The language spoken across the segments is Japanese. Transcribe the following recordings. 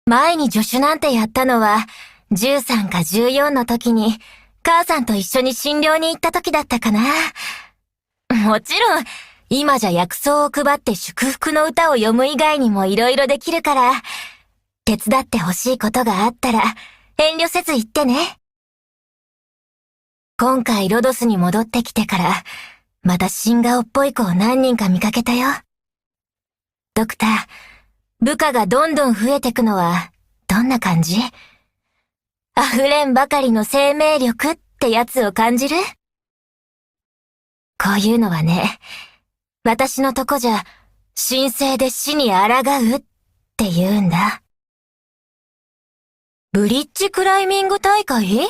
前に助手なんてやったのは、13か14の時に、母さんと一緒に診療に行った時だったかな。もちろん、今じゃ薬草を配って祝福の歌を読む以外にも色々できるから、手伝ってほしいことがあったら、遠慮せず言ってね。今回ロドスに戻ってきてから、また新顔っぽい子を何人か見かけたよ。ドクター、部下がどんどん増えてくのは、どんな感じ？溢れんばかりの生命力ってやつを感じる？こういうのはね、私のとこじゃ、神聖で死に抗うって言うんだ。ブリッジクライミング大会？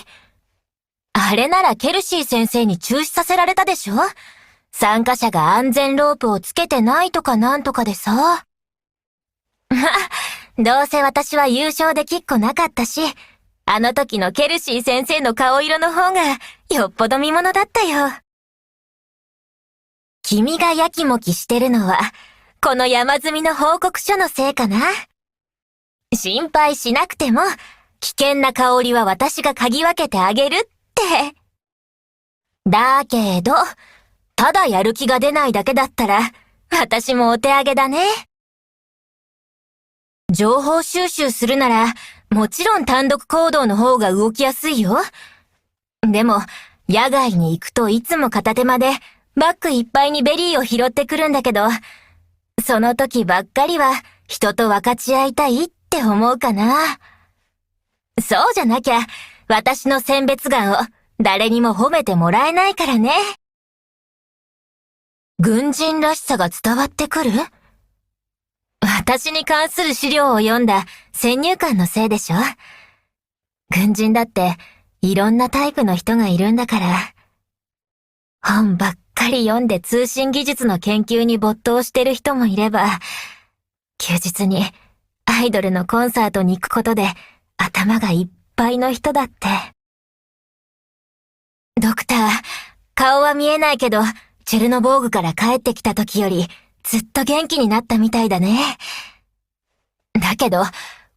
あれならケルシー先生に中止させられたでしょ？参加者が安全ロープをつけてないとかなんとかでさ。どうせ私は優勝できっこなかったし、あの時のケルシー先生の顔色の方がよっぽど見ものだったよ。君がやきもきしてるのは、この山積みの報告書のせいかな。心配しなくても、危険な香りは私が嗅ぎ分けてあげるって。だけど、ただやる気が出ないだけだったら、私もお手上げだね。情報収集するなら、もちろん単独行動の方が動きやすいよ。でも、野外に行くといつも片手間で、バッグいっぱいにベリーを拾ってくるんだけど、その時ばっかりは人と分かち合いたいって思うかな。そうじゃなきゃ、私の選別眼を誰にも褒めてもらえないからね。軍人らしさが伝わってくる？私に関する資料を読んだ先入観のせいでしょ？軍人だっていろんなタイプの人がいるんだから。本ばっかり読んで通信技術の研究に没頭してる人もいれば、休日にアイドルのコンサートに行くことで頭がいっぱいの人だって。ドクター、顔は見えないけど、チェルノボーグから帰ってきた時よりずっと元気になったみたいだね。だけど、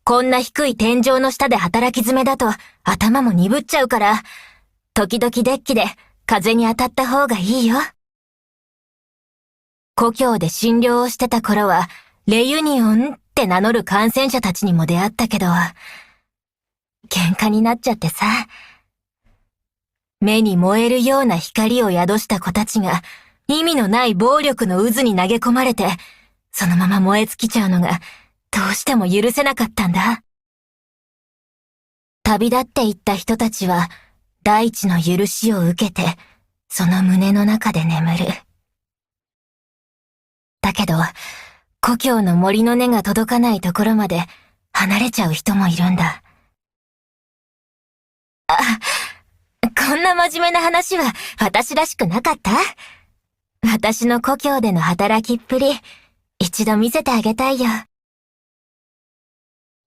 こんな低い天井の下で働き詰めだと頭も鈍っちゃうから、時々デッキで風に当たった方がいいよ。故郷で診療をしてた頃は、レユニオンって名乗る感染者たちにも出会ったけど、喧嘩になっちゃってさ。目に燃えるような光を宿した子たちが、意味のない暴力の渦に投げ込まれて、そのまま燃え尽きちゃうのが、どうしても許せなかったんだ。旅立っていった人たちは、大地の許しを受けて、その胸の中で眠る。だけど、故郷の森の根が届かないところまで離れちゃう人もいるんだ。こんな真面目な話は私らしくなかった？私の故郷での働きっぷり、一度見せてあげたいよ。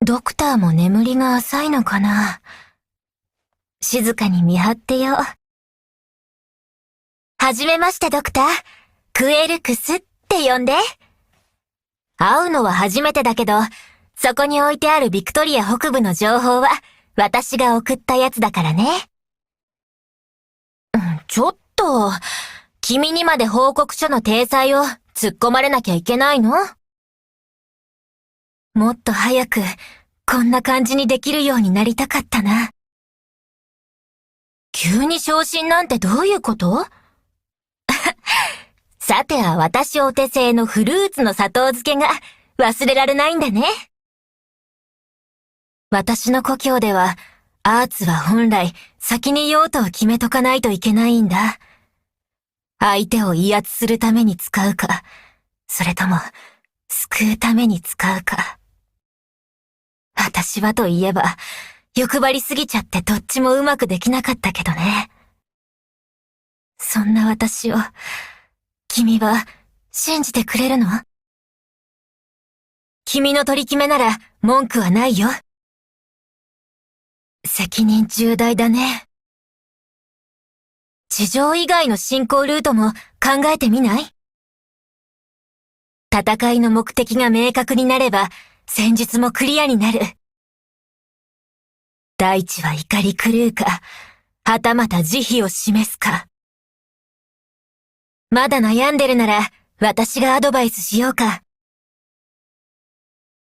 ドクターも眠りが浅いのかな？静かに見張ってよ。はじめましてドクター。クエルクスって呼んで。会うのは初めてだけど、そこに置いてあるビクトリア北部の情報は私が送ったやつだからね。ちょっと、君にまで報告書の体裁を突っ込まれなきゃいけないの？もっと早くこんな感じにできるようになりたかったな。急に昇進なんてどういうこと？さては私お手製のフルーツの砂糖漬けが忘れられないんだね。私の故郷では、アーツは本来先に用途を決めとかないといけないんだ。相手を威圧するために使うか、それとも救うために使うか。私はといえば、欲張りすぎちゃってどっちもうまくできなかったけどね。そんな私を、君は信じてくれるの？君の取り決めなら文句はないよ。責任重大だね。地上以外の進行ルートも考えてみない？戦いの目的が明確になれば、戦術もクリアになる。大地は怒り狂うか、はたまた慈悲を示すか。まだ悩んでるなら、私がアドバイスしようか。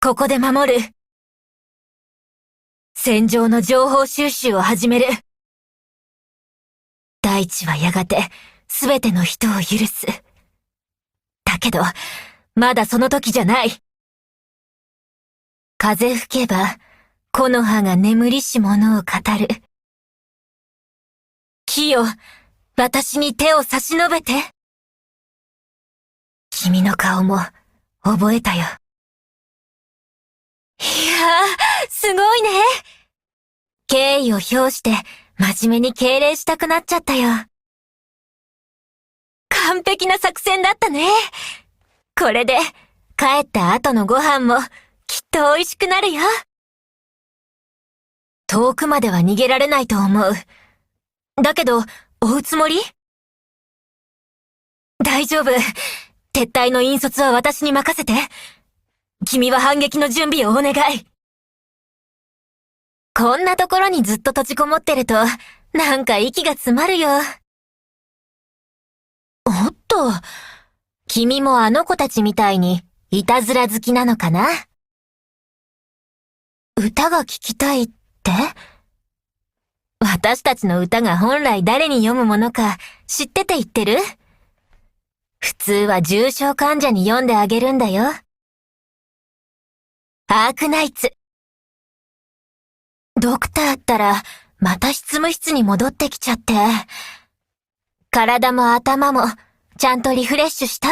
ここで守る。戦場の情報収集を始める。大地はやがて、すべての人を許す。だけど、まだその時じゃない。風吹けば、木の葉が眠りし者を語る。木よ、私に手を差し伸べて。君の顔も、覚えたよ。いやー、すごいね。敬意を表して、真面目に敬礼したくなっちゃったよ。完璧な作戦だったね。これで、帰った後のご飯も、きっと美味しくなるよ。遠くまでは逃げられないと思う。だけど、追うつもり？大丈夫。撤退の引率は私に任せて。君は反撃の準備をお願い。こんなところにずっと閉じこもってると、なんか息が詰まるよ。おっと、君もあの子たちみたいに、いたずら好きなのかな？歌が聴きたいって？私たちの歌が本来誰に読むものか知ってて言ってる？普通は重症患者に読んであげるんだよ。アークナイツ。ドクターったら、また執務室に戻ってきちゃって。体も頭も、ちゃんとリフレッシュした？